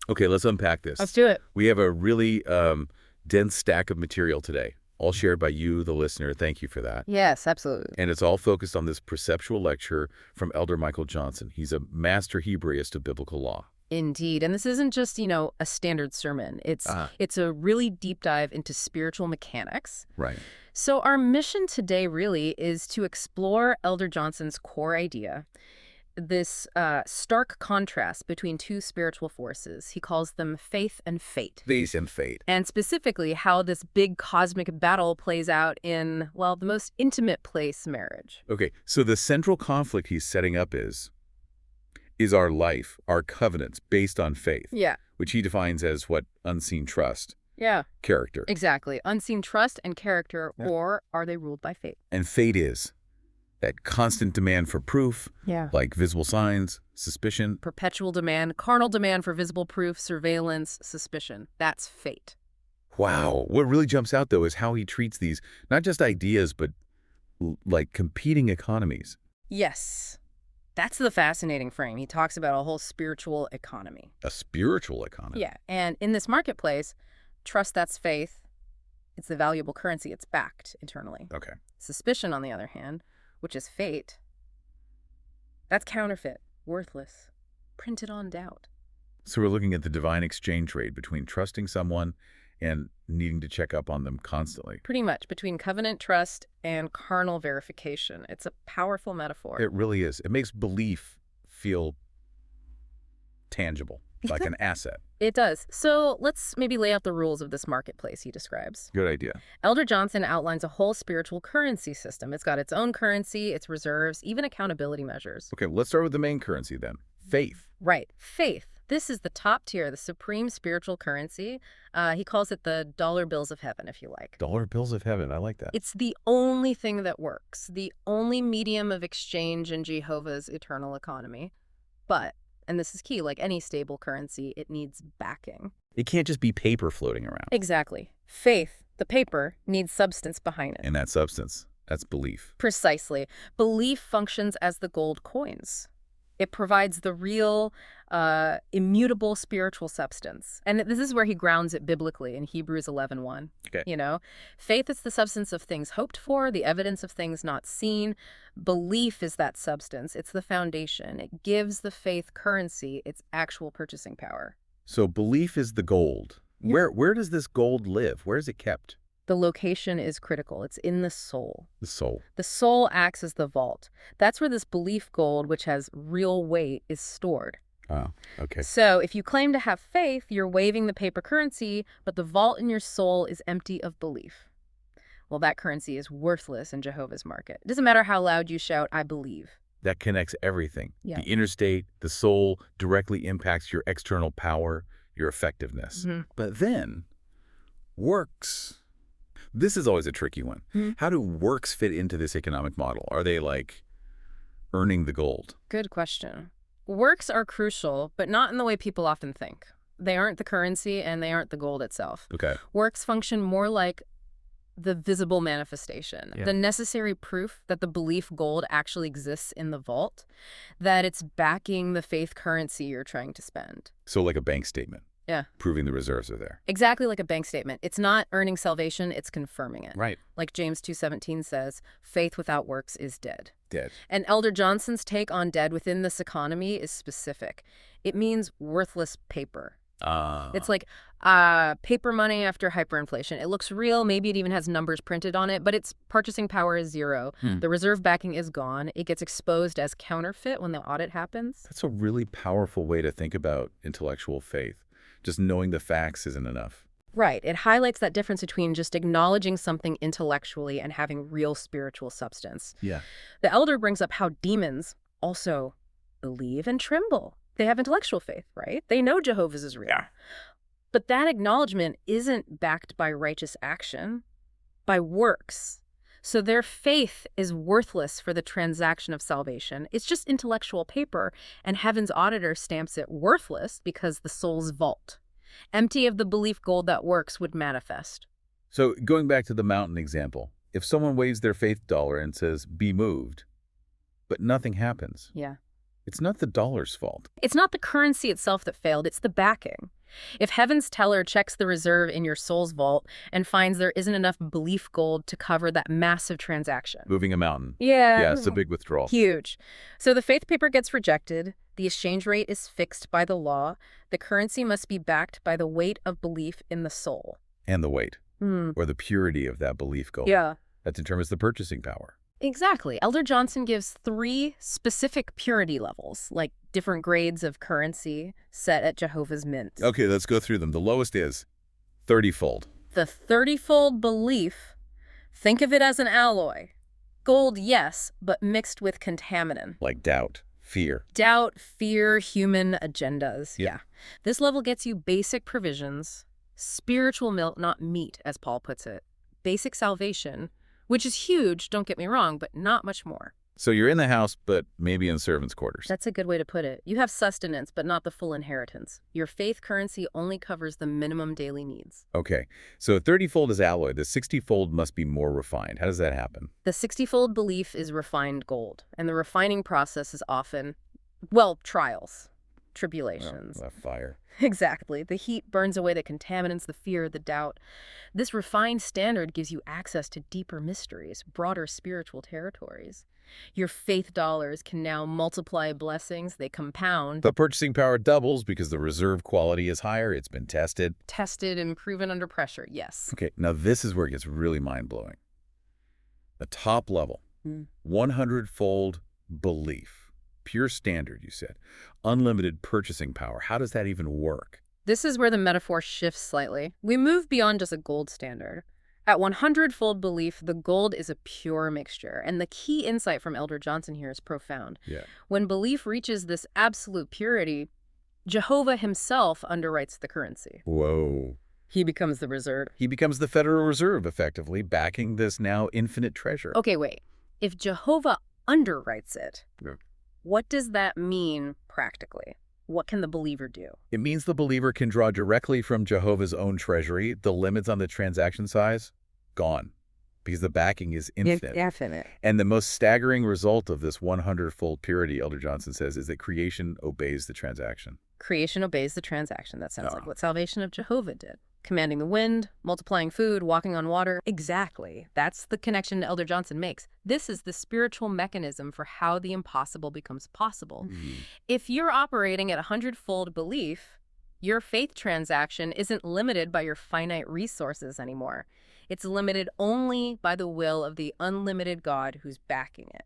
Okay, let's unpack this. Let's do it. We have a really dense stack of material today, all shared by you, the listener. Thank you for that. Yes, absolutely. And it's all focused on this perceptual lecture from Elder Michael Johnson. He's a Master Hebraist of biblical law. Indeed. And this isn't just, a standard sermon. It's a really deep dive into spiritual mechanics. Right. So our mission today really is to explore Elder Johnson's core idea, this stark contrast between two spiritual forces. He calls them faith and fate. Faith and fate. And specifically how this big cosmic battle plays out in, well, the most intimate place, marriage. Okay, so the central conflict he's setting up is our life, our covenants based on faith. Yeah. Which he defines as what? Unseen trust. Yeah. Character. Exactly. Unseen trust and character, Yeah. or are they ruled by fate? And fate is that constant demand for proof, like visible signs, suspicion. Perpetual demand, carnal demand for visible proof, surveillance, suspicion. That's fate. Wow. What really jumps out, though, is how he treats these, not just ideas, but like competing economies. Yes. That's the fascinating frame. He talks about a whole spiritual economy. A spiritual economy? Yeah. And in this marketplace, trust, that's faith. It's the valuable currency. It's backed internally. Okay. Suspicion, on the other hand, which is fate, that's counterfeit, worthless, printed on doubt. So we're looking at the divine exchange rate between trusting someone and needing to check up on them constantly. Pretty much, between covenant trust and carnal verification. It's a powerful metaphor. It really is. It makes belief feel tangible, like an asset. It does. So let's maybe lay out the rules of this marketplace he describes. Good idea. Elder Johnson outlines a whole spiritual currency system. It's got its own currency, its reserves, even accountability measures. Okay, let's start with the main currency then. Faith. Right. Faith. This is the top tier, the supreme spiritual currency. He calls it the dollar bills of heaven, if you like. Dollar bills of heaven. I like that. It's the only thing that works, the only medium of exchange in JEHOVAH's eternal economy. But, and this is key, like any stable currency, it needs backing. It can't just be paper floating around. Exactly. Faith, the paper, needs substance behind it. And that substance, that's belief. Precisely. Belief functions as the gold coins. It provides the real, immutable spiritual substance. And this is where he grounds it biblically in Hebrews 11:1. Okay. Faith is the substance of things hoped for, the evidence of things not seen. Belief is that substance. It's the foundation. It gives the faith currency its actual purchasing power. So belief is the gold. Yeah. Where does this gold live? Where is it kept? The location is critical. It's in the soul. The soul. The soul acts as the vault. That's where this belief gold, which has real weight, is stored. Oh, okay. So if you claim to have faith, you're waiving the paper currency, but the vault in your soul is empty of belief. Well, that currency is worthless in JEHOVAH's market. It doesn't matter how loud you shout, I believe. That connects everything. Yeah. The inner state, the soul directly impacts your external power, your effectiveness. Mm-hmm. But then, works. This is always a tricky one. Mm-hmm. How do works fit into this economic model? Are they like earning the gold? Good question. Works are crucial, but not in the way people often think. They aren't the currency and they aren't the gold itself. Okay. Works function more like the visible manifestation, the necessary proof that the belief gold actually exists in the vault, that it's backing the faith currency you're trying to spend. So like a bank statement. Yeah. Proving the reserves are there. Exactly like a bank statement. It's not earning salvation, it's confirming it. Right. Like James 2:17 says, faith without works is dead. Dead. And Elder Johnson's take on dead within this economy is specific. It means worthless paper. It's like paper money after hyperinflation. It looks real. Maybe it even has numbers printed on it, but its purchasing power is zero. The reserve backing is gone. It gets exposed as counterfeit when the audit happens. That's a really powerful way to think about intellectual faith. Just knowing the facts isn't enough. Right. It highlights that difference between just acknowledging something intellectually and having real spiritual substance. Yeah. The elder brings up how demons also believe and tremble. They have intellectual faith, right? They know JEHOVAH's is real. Yeah. But that acknowledgement isn't backed by righteous action, by works. So their faith is worthless for the transaction of salvation. It's just intellectual paper, and heaven's auditor stamps it worthless because the soul's vault, empty of the belief gold that works, would manifest. So going back to the mountain example, if someone waves their faith dollar and says, be moved, but nothing happens. Yeah. It's not the dollar's fault. It's not the currency itself that failed, it's the backing. If heaven's teller checks the reserve in your soul's vault and finds there isn't enough belief gold to cover that massive transaction. Moving a mountain. Yeah. Yeah, it's a big withdrawal. Huge. So the faith paper gets rejected. The exchange rate is fixed by the law. The currency must be backed by the weight of belief in the soul. And the weight, or the purity of that belief gold. Yeah. That determines the purchasing power. Exactly. Elder Johnson gives 3 specific purity levels, like different grades of currency set at Jehovah's Mint. Okay, let's go through them. The lowest is 30-fold. The 30-fold belief, think of it as an alloy. Gold, yes, but mixed with contaminant. Like doubt, fear. Doubt, fear, human agendas. Yeah. Yeah. This level gets you basic provisions, spiritual milk, not meat, as Paul puts it. Basic salvation, which is huge, don't get me wrong, but not much more. So you're in the house, but maybe in servants' quarters. That's a good way to put it. You have sustenance, but not the full inheritance. Your faith currency only covers the minimum daily needs. Okay, so 30-fold is alloy. The 60-fold must be more refined. How does that happen? The 60-fold belief is refined gold, and the refining process is often, well, trials, tribulations. Oh, fire. Exactly. The heat burns away the contaminants, the fear, the doubt. This refined standard gives you access to deeper mysteries, broader spiritual territories. Your faith dollars can now multiply blessings. They compound. The purchasing power doubles because the reserve quality is higher. It's been tested. Tested and proven under pressure, yes. Okay, now this is where it gets really mind-blowing. The top level, 100-fold belief. Pure standard, you said. Unlimited purchasing power. How does that even work? This is where the metaphor shifts slightly. We move beyond just a gold standard. At 100-fold belief, the gold is a pure mixture. And the key insight from Elder Johnson here is profound. Yeah. When belief reaches this absolute purity, Jehovah himself underwrites the currency. Whoa. He becomes the reserve. He becomes the Federal Reserve, effectively, backing this now infinite treasure. Okay, wait. If Jehovah underwrites it, Yeah. what does that mean practically? What can the believer do? It means the believer can draw directly from Jehovah's own treasury. The limits on the transaction size, gone, because the backing is infinite. Infinite. And the most staggering result of this 100-fold purity, Elder Johnson says, is that creation obeys the transaction. Creation obeys the transaction. That sounds Oh. like what salvation of Jehovah did. Commanding the wind, multiplying food, walking on water. Exactly. That's the connection Elder Johnson makes. This is the spiritual mechanism for how the impossible becomes possible. If you're operating at 100-fold belief, your faith transaction isn't limited by your finite resources anymore. It's limited only by the will of the unlimited God who's backing it.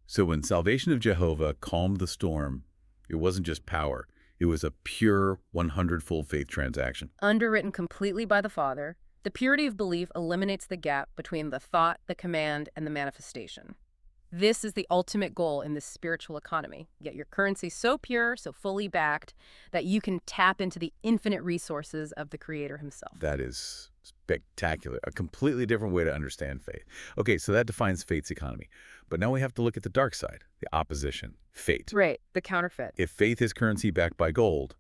So when salvation of Jehovah calmed the storm, it wasn't just power. It was a pure 100-fold faith transaction. Underwritten completely by the Father, the purity of belief eliminates the gap between the thought, the command, and the manifestation. This is the ultimate goal in this spiritual economy. Get your currency so pure, so fully backed, that you can tap into the infinite resources of the Creator himself. That is spectacular. A completely different way to understand faith. Okay, so that defines faith's economy. But now we have to look at the dark side, the opposition, fate. Right, the counterfeit. If faith is currency backed by gold,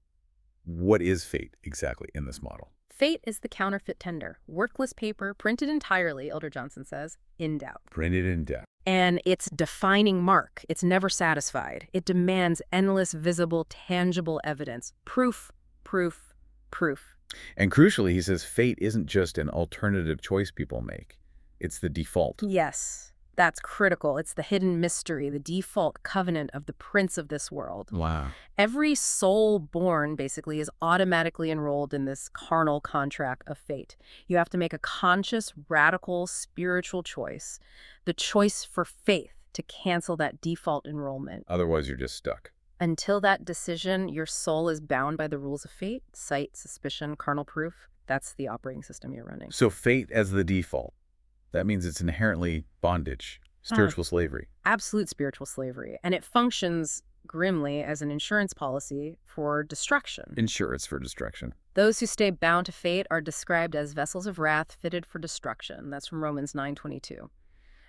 what is fate exactly in this model? Fate is the counterfeit tender, worthless paper printed entirely, Elder Johnson says, in doubt. Printed in debt. And its defining mark, it's never satisfied. It demands endless, visible, tangible evidence. Proof, proof, proof. And crucially, he says fate isn't just an alternative choice people make. It's the default. Yes, that's critical. It's the hidden mystery, the default covenant of the prince of this world. Wow. Every soul born, basically, is automatically enrolled in this carnal contract of fate. You have to make a conscious, radical, spiritual choice, the choice for faith to cancel that default enrollment. Otherwise, you're just stuck. Until that decision, your soul is bound by the rules of fate, sight, suspicion, carnal proof. That's the operating system you're running. So fate as the default. That means it's inherently bondage, spiritual slavery. Absolute spiritual slavery. And it functions grimly as an insurance policy for destruction. Insurance for destruction. Those who stay bound to fate are described as vessels of wrath fitted for destruction. That's from Romans 9:22.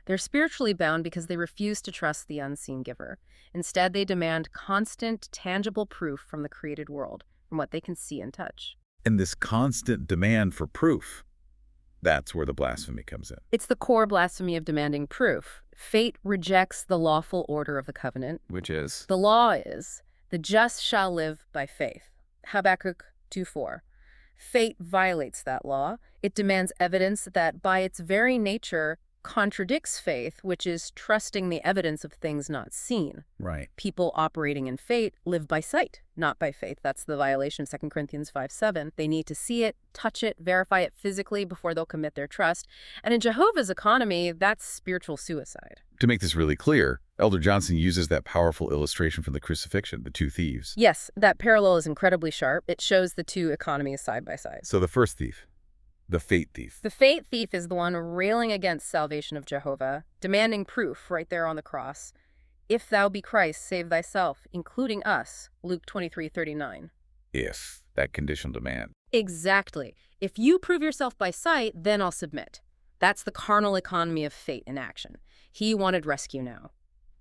They're spiritually bound because they refuse to trust the unseen giver. Instead, they demand constant, tangible proof from the created world, from what they can see and touch. And this constant demand for proof, that's where the blasphemy comes in. It's the core blasphemy of demanding proof. Fate rejects the lawful order of the covenant. Which is? The law is, the just shall live by faith. Habakkuk 2:4. Fate violates that law. It demands evidence that, by its very nature, contradicts faith, which is trusting the evidence of things not seen. Right. People operating in fate live by sight, not by faith. That's the violation of 2 Corinthians 5:7. They need to see it, touch it, verify it physically before they'll commit their trust. And in Jehovah's economy, that's spiritual suicide. To make this really clear, Elder Johnson uses that powerful illustration from the crucifixion, the two thieves. Yes, that parallel is incredibly sharp. It shows the two economies side by side. So the first thief, the fate thief. The fate thief is the one railing against salvation of Jehovah, demanding proof right there on the cross. If thou be Christ, save thyself, including us, Luke 23:39. If, that conditional demand. Exactly. If you prove yourself by sight, then I'll submit. That's the carnal economy of fate in action. He wanted rescue now.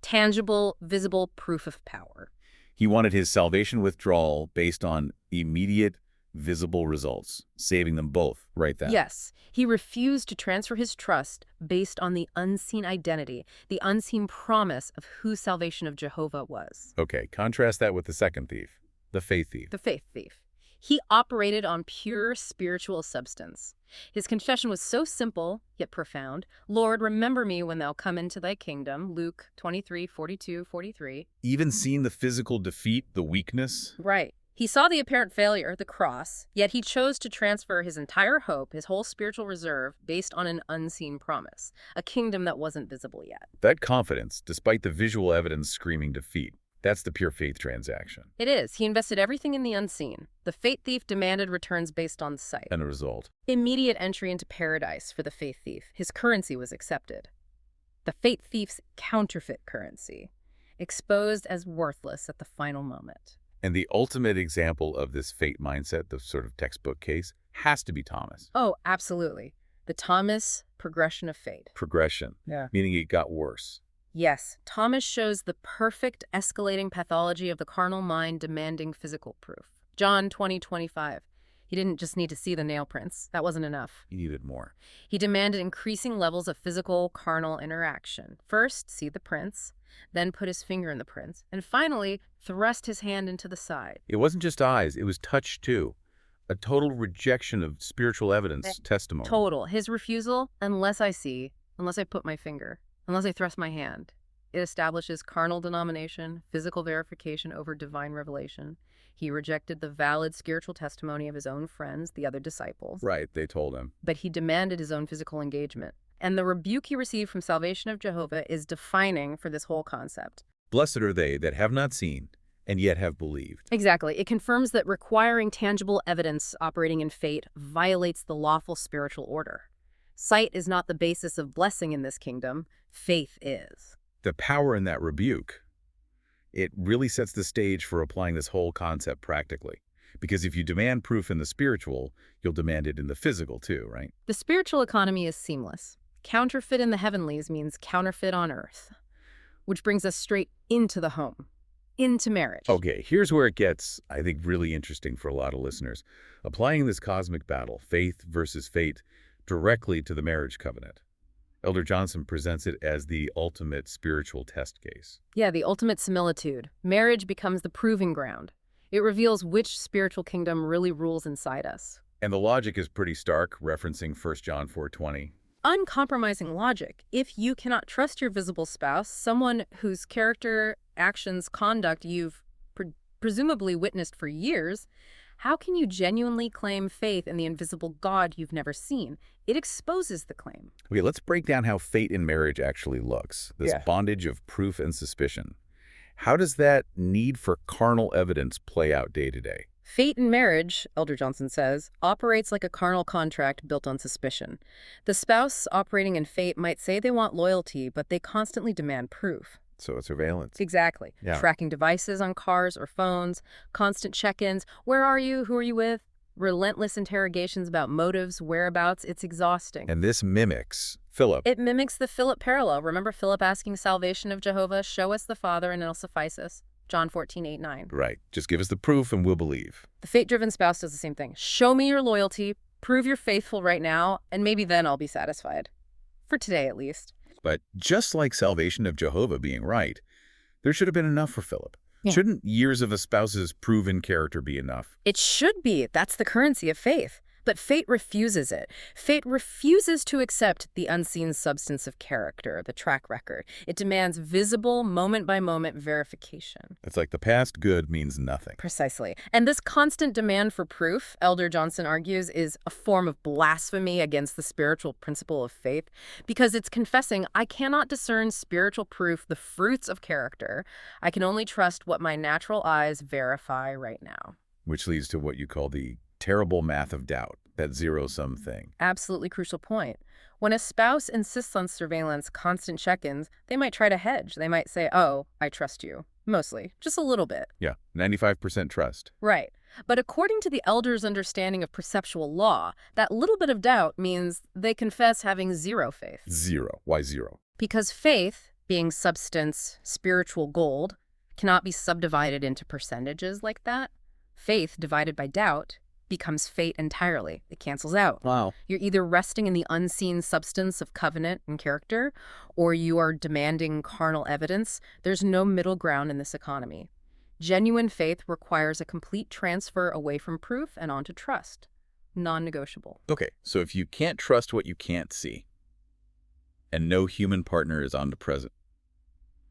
Tangible, visible proof of power. He wanted his salvation withdrawal based on immediate, visible results, saving them both right then. Yes, he refused to transfer his trust based on the unseen identity, the unseen promise of who salvation of Jehovah was. Okay, contrast that with the second thief, the faith thief. The faith thief. He operated on pure spiritual substance. His confession was so simple, yet profound. Lord, remember me when thou come into thy kingdom. Luke 23:42-43. Even seeing the physical defeat, the weakness. Right. He saw the apparent failure, the cross, yet he chose to transfer his entire hope, his whole spiritual reserve, based on an unseen promise, a kingdom that wasn't visible yet. That confidence, despite the visual evidence screaming defeat, that's the pure faith transaction. It is. He invested everything in the unseen. The faith thief demanded returns based on sight. And the result? Immediate entry into paradise for the faith thief. His currency was accepted. The faith thief's counterfeit currency, exposed as worthless at the final moment. And the ultimate example of this fate mindset, the sort of textbook case, has to be Thomas. Oh, absolutely. The Thomas progression of fate. Progression. Yeah. Meaning it got worse. Yes, Thomas shows the perfect escalating pathology of the carnal mind demanding physical proof. John 20:25. He didn't just need to see the nail prints. That wasn't enough. He needed more. He demanded increasing levels of physical, carnal interaction. First, see the prints, then put his finger in the prints, and finally, thrust his hand into the side. It wasn't just eyes, it was touch too. A total rejection of spiritual evidence, testimony. Total. His refusal, unless I see, unless I put my finger, unless I thrust my hand. It establishes carnal denomination, physical verification over divine revelation. He rejected the valid spiritual testimony of his own friends, the other disciples. Right, they told him. But he demanded his own physical engagement. And the rebuke he received from salvation of Jehovah is defining for this whole concept. Blessed are they that have not seen and yet have believed. Exactly. It confirms that requiring tangible evidence operating in fate violates the lawful spiritual order. Sight is not the basis of blessing in this kingdom. Faith is. The power in that rebuke, it really sets the stage for applying this whole concept practically. Because if you demand proof in the spiritual, you'll demand it in the physical too, right? The spiritual economy is seamless. Counterfeit in the heavenlies means counterfeit on earth, which brings us straight into the home, into marriage. Okay, here's where it gets, I think, really interesting for a lot of listeners. Applying this cosmic battle, faith versus fate, directly to the marriage covenant. Elder Johnson presents it as the ultimate spiritual test case. Yeah, the ultimate similitude. Marriage becomes the proving ground. It reveals which spiritual kingdom really rules inside us. And the logic is pretty stark, referencing 1 John 4:20. Uncompromising logic. If you cannot trust your visible spouse, someone whose character, actions, conduct you've presumably witnessed for years, how can you genuinely claim faith in the invisible God you've never seen? It exposes the claim. Okay, let's break down how fate in marriage actually looks. This bondage of proof and suspicion. How does that need for carnal evidence play out day to day? Fate in marriage, Elder Johnson says, operates like a carnal contract built on suspicion. The spouse operating in fate might say they want loyalty, but they constantly demand proof. So it's surveillance. Exactly. Yeah. Tracking devices on cars or phones, constant check-ins. Where are you? Who are you with? Relentless interrogations about motives, whereabouts. It's exhausting. And this mimics Philip. It mimics the Philip parallel. Remember Philip asking salvation of Jehovah, show us the Father and it'll suffice us. John 14:8-9. Right. Just give us the proof and we'll believe. The fate-driven spouse does the same thing. Show me your loyalty, prove you're faithful right now, and maybe then I'll be satisfied. For today, at least. But just like salvation of Jehovah being right, there should have been enough for Philip. Yeah. Shouldn't years of a spouse's proven character be enough? It should be. That's the currency of faith. But fate refuses it. Fate refuses to accept the unseen substance of character, the track record. It demands visible, moment-by-moment verification. It's like the past good means nothing. Precisely. And this constant demand for proof, Elder Johnson argues, is a form of blasphemy against the spiritual principle of faith, because it's confessing, I cannot discern spiritual proof, the fruits of character. I can only trust what my natural eyes verify right now. Which leads to what you call the terrible math of doubt, that zero-sum thing. Absolutely crucial point. When a spouse insists on surveillance, constant check-ins, they might try to hedge. They might say, oh, I trust you. Mostly. Just a little bit. Yeah, 95% trust. Right. But according to the elder's understanding of perceptual law, that little bit of doubt means they confess having zero faith. Zero. Why zero? Because faith, being substance, spiritual gold, cannot be subdivided into percentages like that. Faith divided by doubt becomes fate entirely. It cancels out. Wow. You're either resting in the unseen substance of covenant and character, or you are demanding carnal evidence. There's no middle ground in this economy. Genuine faith requires a complete transfer away from proof and onto trust. Non-negotiable. Okay, so if you can't trust what you can't see, and no human partner is omnipresent,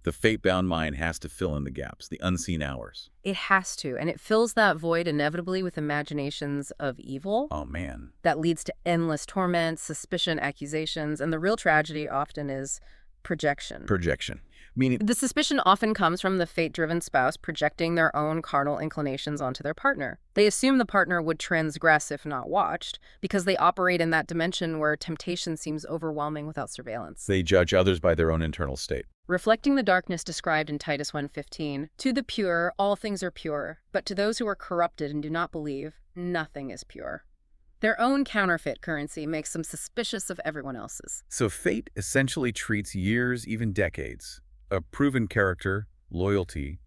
the fate-bound mind has to fill in the gaps, the unseen hours. It has to, and it fills that void inevitably with imaginations of evil. Oh, man. That leads to endless torment, suspicion, accusations, and the real tragedy often is projection. Projection. Meaning, The suspicion often comes from the fate-driven spouse projecting their own carnal inclinations onto their partner. They assume the partner would transgress if not watched, because they operate in that dimension where temptation seems overwhelming without surveillance. they judge others by their own internal state. Reflecting the darkness described in Titus 1:15, to the pure, all things are pure, but to those who are corrupted and do not believe, nothing is pure. Their own counterfeit currency makes them suspicious of everyone else's. So fate essentially treats years, even decades, of proven character, loyalty,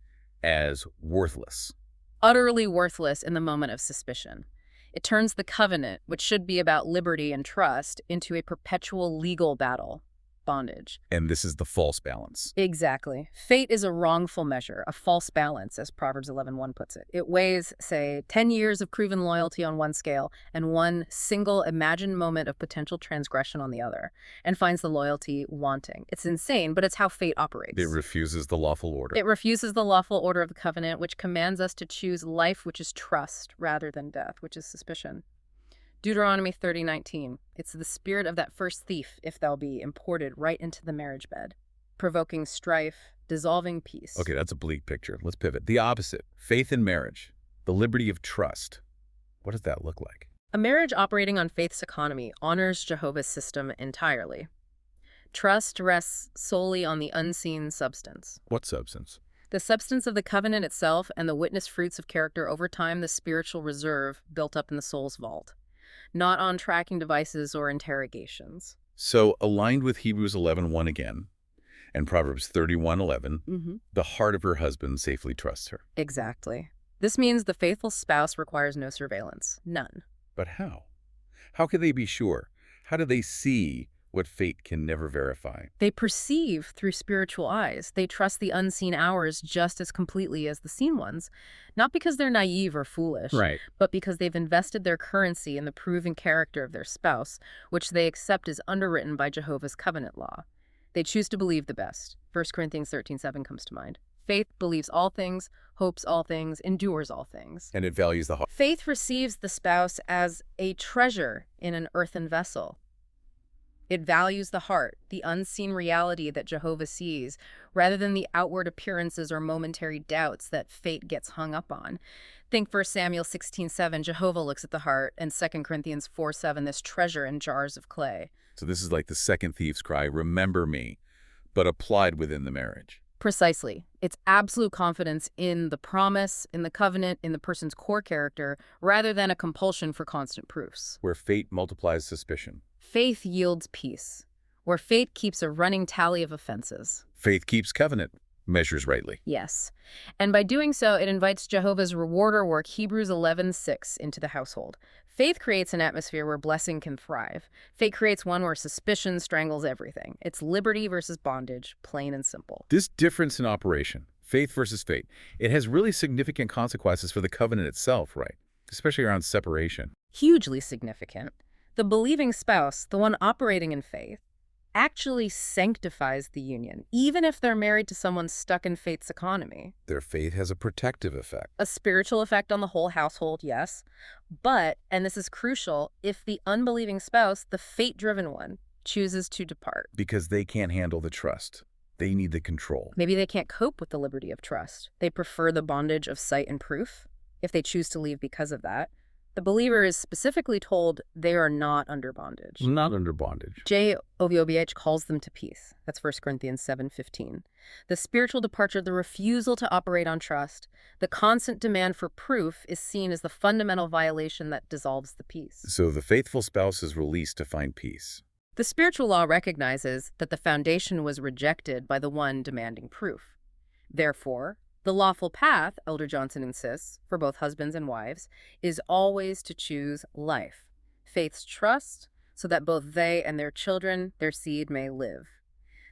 as worthless. Utterly worthless in the moment of suspicion. It turns the covenant, which should be about liberty and trust, into a perpetual legal battle. Bondage. And this is the false balance. Exactly. Fate is a wrongful measure, a false balance, as Proverbs 11:1 puts it. It weighs, say, 10 years of proven loyalty on one scale and one single imagined moment of potential transgression on the other, and finds the loyalty wanting. It's insane, but it's how fate operates. It refuses the lawful order. It refuses the lawful order of the covenant, which commands us to choose life, which is trust, rather than death, which is suspicion. Deuteronomy 30:19. It's the spirit of that first thief, if thou be, imported right into the marriage bed, provoking strife, dissolving peace. Okay, that's a bleak picture. Let's pivot. The opposite. Faith in marriage. The liberty of trust. What does that look like? A marriage operating on faith's economy honors Jehovah's system entirely. Trust rests solely on the unseen substance. What substance? The substance of the covenant itself and the witness fruits of character over time, the spiritual reserve built up in the soul's vault. Not on tracking devices or interrogations. So, aligned with Hebrews 11:1 again, and Proverbs 31:11, the heart of her husband safely trusts her. Exactly. This means the faithful spouse requires no surveillance. None. But how? How can they be sure? How do they see what fate can never verify? They perceive through spiritual eyes. They trust the unseen hours just as completely as the seen ones, not because they're naive or foolish, Right. but because they've invested their currency in the proven character of their spouse, which they accept as underwritten by Jehovah's covenant law. They choose to believe the best. 1 Corinthians 13:7 comes to mind. Faith believes all things, hopes all things, endures all things. And it values the heart. Faith receives the spouse as a treasure in an earthen vessel. It values the heart, the unseen reality that Jehovah sees, rather than the outward appearances or momentary doubts that fate gets hung up on. Think 1 Samuel 16:7, Jehovah looks at the heart, and 2 Corinthians 4:7, this treasure in jars of clay. So this is like the second thief's cry, remember me, but applied within the marriage. Precisely. It's absolute confidence in the promise, in the covenant, in the person's core character, rather than a compulsion for constant proofs. Where fate multiplies suspicion. Faith yields peace, where fate keeps a running tally of offenses. Faith keeps covenant, measures rightly. Yes. And by doing so, it invites Jehovah's rewarder work, Hebrews 11:6, into the household. Faith creates an atmosphere where blessing can thrive. Fate creates one where suspicion strangles everything. It's liberty versus bondage, plain and simple. This difference in operation, Faith versus fate. It has really significant consequences for the covenant itself, right? Especially around separation. Hugely significant. The believing spouse, the one operating in faith, actually sanctifies the union, even if they're married to someone stuck in faith's economy. Their faith has a protective effect. A spiritual effect on the whole household, yes. But, and this is crucial, if the unbelieving spouse, the fate-driven one, chooses to depart. Because they can't handle the trust. They need the control. Maybe they can't cope with the liberty of trust. They prefer the bondage of sight and proof. If they choose to leave because of that, the believer is specifically told they are not under bondage. Not under bondage. JEHOVAH calls them to peace. That's 1 Corinthians 7:15. The spiritual departure, the refusal to operate on trust, the constant demand for proof is seen as the fundamental violation that dissolves the peace. So the faithful spouse is released to find peace. The spiritual law recognizes that the foundation was rejected by the one demanding proof. Therefore, the lawful path, Elder Johnson insists, for both husbands and wives, is always to choose life, faith's trust, so that both they and their children, their seed, may live.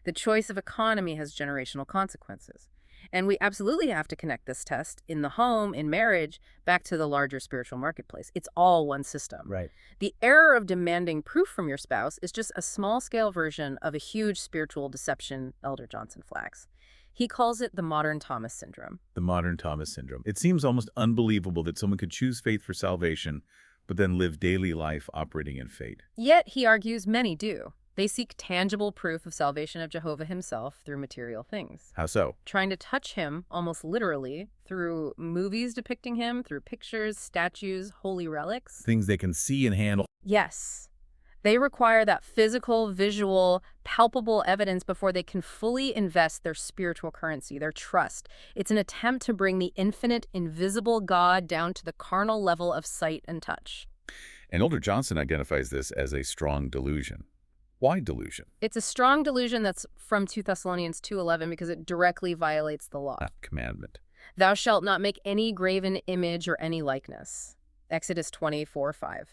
The choice of economy has generational consequences. And we absolutely have to connect this test in the home, in marriage, back to the larger spiritual marketplace. It's all one system. Right. The error of demanding proof from your spouse is just a small-scale version of a huge spiritual deception, Elder Johnson flags. He calls it the modern Thomas syndrome. The modern Thomas syndrome. It seems almost unbelievable that someone could choose faith for salvation, but then live daily life operating in fate. Yet, he argues, many do. They seek tangible proof of salvation of Jehovah himself through material things. How so? Trying to touch him, almost literally, through movies depicting him, through pictures, statues, holy relics. Things they can see and handle. Yes. They require that physical, visual, palpable evidence before they can fully invest their spiritual currency, their trust. It's an attempt to bring the infinite, invisible God down to the carnal level of sight and touch. And Elder Johnson identifies this as a strong delusion. Why delusion? It's a strong delusion that's from 2 Thessalonians 2:11 because it directly violates the law. Commandment. Thou shalt not make any graven image or any likeness. Exodus 24:5.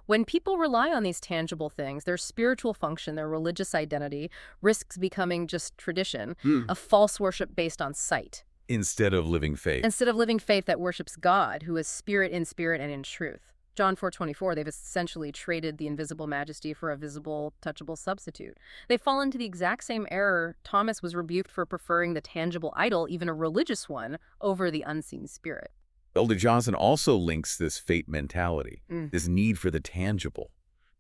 When people rely on these tangible things, their spiritual function, their religious identity, risks becoming just tradition, a false worship based on sight. Instead of living faith. Instead of living faith that worships God, who is spirit and in truth. John 4:24, they've essentially traded the invisible majesty for a visible, touchable substitute. They fall into the exact same error Thomas was rebuked for preferring the tangible idol, even a religious one, over the unseen spirit. Elder Johnson also links this fate mentality, this need for the tangible,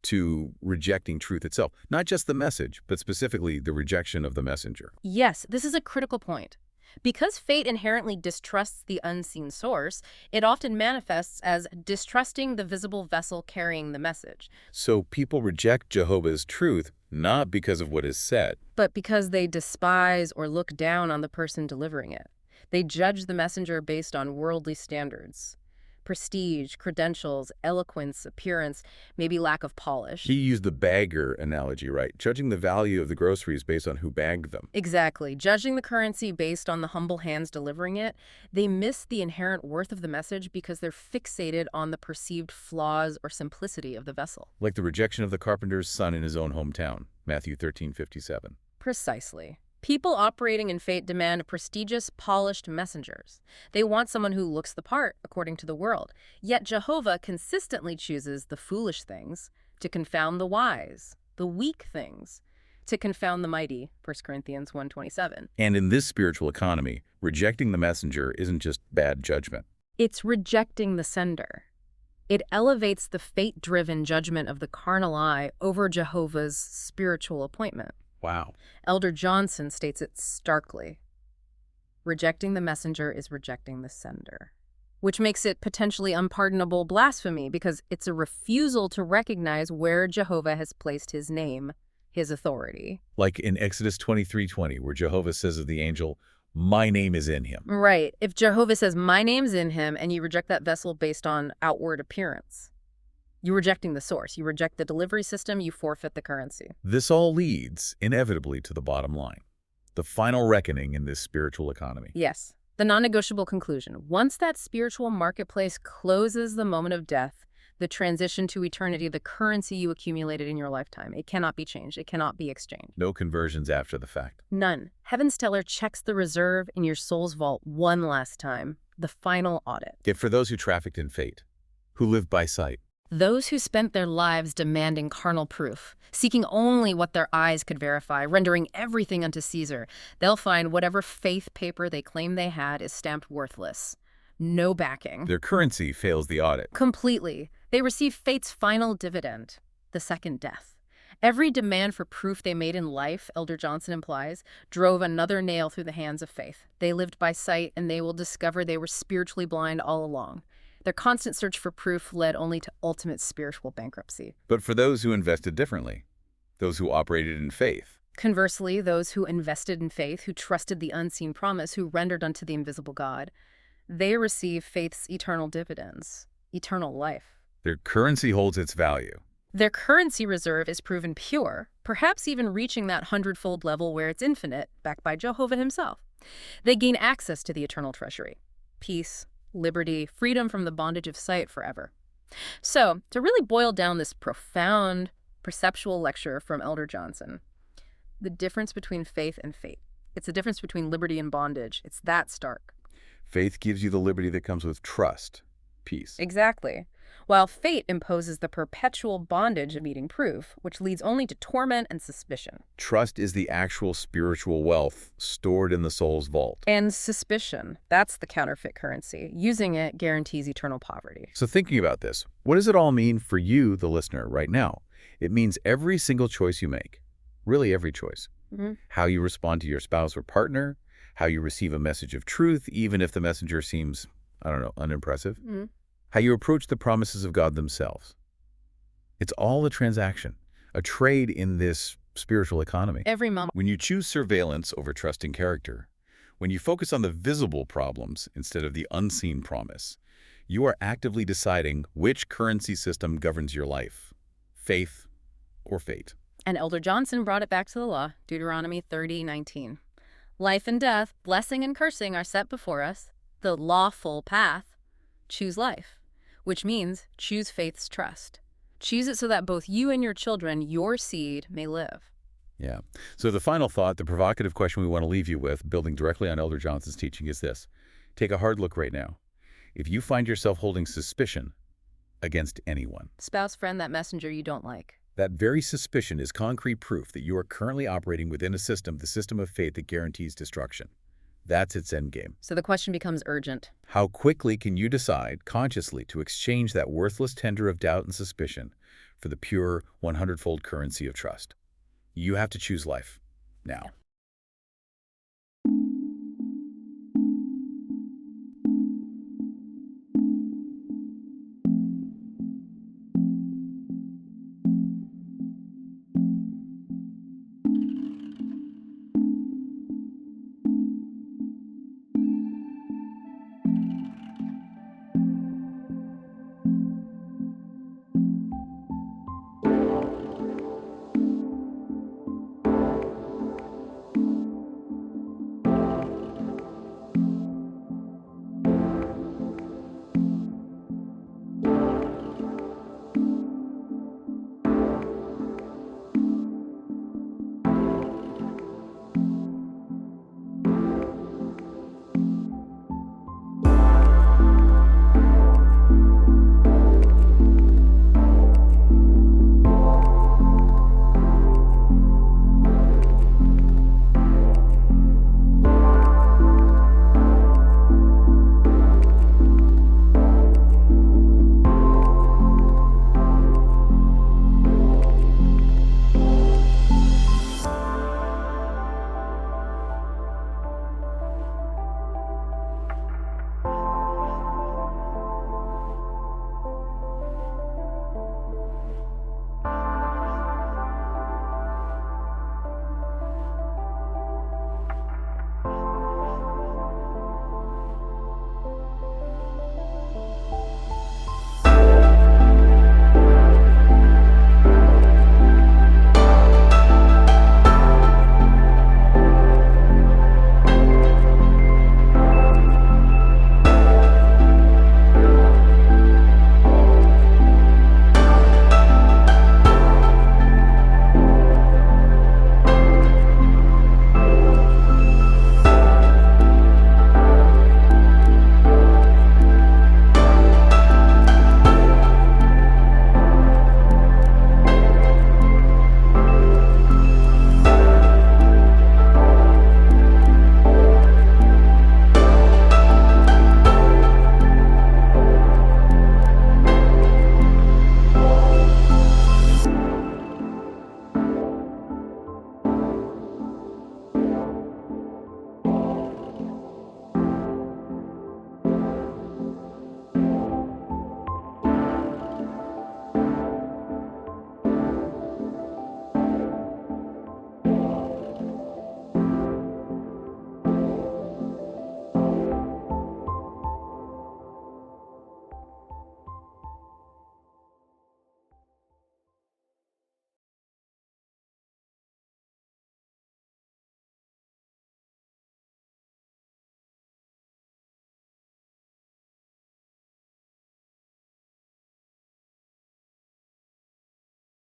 to rejecting truth itself. Not just the message, but specifically the rejection of the messenger. Yes, this is a critical point. Because fate inherently distrusts the unseen source, it often manifests as distrusting the visible vessel carrying the message. So people reject Jehovah's truth not because of what is said, but because they despise or look down on the person delivering it. They judge the messenger based on worldly standards. Prestige, credentials, eloquence, appearance, maybe lack of polish. He used the bagger analogy, right? Judging the value of the groceries based on who bagged them. Exactly. Judging the currency based on the humble hands delivering it, they miss the inherent worth of the message because they're fixated on the perceived flaws or simplicity of the vessel. Like the rejection of the carpenter's son in his own hometown, Matthew 13:57. Precisely. People operating in fate demand prestigious, polished messengers. They want someone who looks the part, according to the world. Yet Jehovah consistently chooses the foolish things to confound the wise, the weak things to confound the mighty, 1 Corinthians 1:27. And in this spiritual economy, rejecting the messenger isn't just bad judgment. It's rejecting the sender. It elevates the fate-driven judgment of the carnal eye over Jehovah's spiritual appointment. Wow. Elder Johnson states it starkly. Rejecting the messenger is rejecting the sender, which makes it potentially unpardonable blasphemy because it's a refusal to recognize where Jehovah has placed his name, his authority. Like in Exodus 23:20, where Jehovah says of the angel, "My name is in him." Right. If Jehovah says, "My name's in him," and you reject that vessel based on outward appearance, you're rejecting the source. You reject the delivery system, you forfeit the currency. This all leads, inevitably, to the bottom line. The final reckoning in this spiritual economy. Yes. The non-negotiable conclusion. Once that spiritual marketplace closes the moment of death, the transition to eternity, the currency you accumulated in your lifetime. It cannot be changed. It cannot be exchanged. No conversions after the fact. None. Heaven's teller checks the reserve in your soul's vault one last time. The final audit. Yet for those who trafficked in fate, who lived by sight, Those who spent their lives demanding carnal proof, seeking only what their eyes could verify, rendering everything unto Caesar, they'll find whatever faith paper they claim they had is stamped worthless. No backing. their currency fails the audit. Completely. They receive fate's final dividend, the second death. Every demand for proof they made in life, Elder Johnson implies, drove another nail through the hands of faith. They lived by sight, and they will discover they were spiritually blind all along. Their constant search for proof led only to ultimate spiritual bankruptcy. But for those who invested differently, those who operated in faith, Conversely, those who invested in faith, who trusted the unseen promise, who rendered unto the invisible God, they receive faith's eternal dividends, eternal life. their currency holds its value. Their currency reserve is proven pure, perhaps even reaching that hundredfold level where it's infinite, backed by JEHOVAH himself. They gain access to the eternal treasury, peace, liberty, freedom from the bondage of sight forever. So, to really boil down this profound perceptual lecture from Elder Johnson, the difference between faith and fate. It's the difference between liberty and bondage. It's that stark. Faith gives you the liberty that comes with trust, peace. Exactly. While fate imposes the perpetual bondage of needing proof, which leads only to torment and suspicion. Trust is the actual spiritual wealth stored in the soul's vault. And suspicion, that's the counterfeit currency. Using it guarantees eternal poverty. So thinking about this, what does it all mean for you, the listener, right now? It means every single choice you make, really every choice. How you respond to your spouse or partner, how you receive a message of truth, even if the messenger seems, unimpressive. How you approach the promises of God themselves. It's all a transaction, a trade in this spiritual economy. Every moment. When you choose surveillance over trusting character, when you focus on the visible problems instead of the unseen promise, you are actively deciding which currency system governs your life, faith or fate. And Elder Johnson brought it back to the law, Deuteronomy 30:19. Life and death, blessing and cursing are set before us. The lawful path, choose life, which means choose faith's trust. Choose it so that both you and your children, your seed, may live. Yeah. So the final thought, the provocative question we want to leave you with, building directly on Elder Johnson's teaching, is this. Take a hard look right now. If you find yourself holding suspicion against anyone, Spouse, friend, that messenger you don't like. that very suspicion is concrete proof that you are currently operating within a system, the system of fate that guarantees destruction. That's its endgame. So the question becomes urgent. How quickly can you decide consciously to exchange that worthless tender of doubt and suspicion for the pure 100-fold currency of trust? You have to choose life now.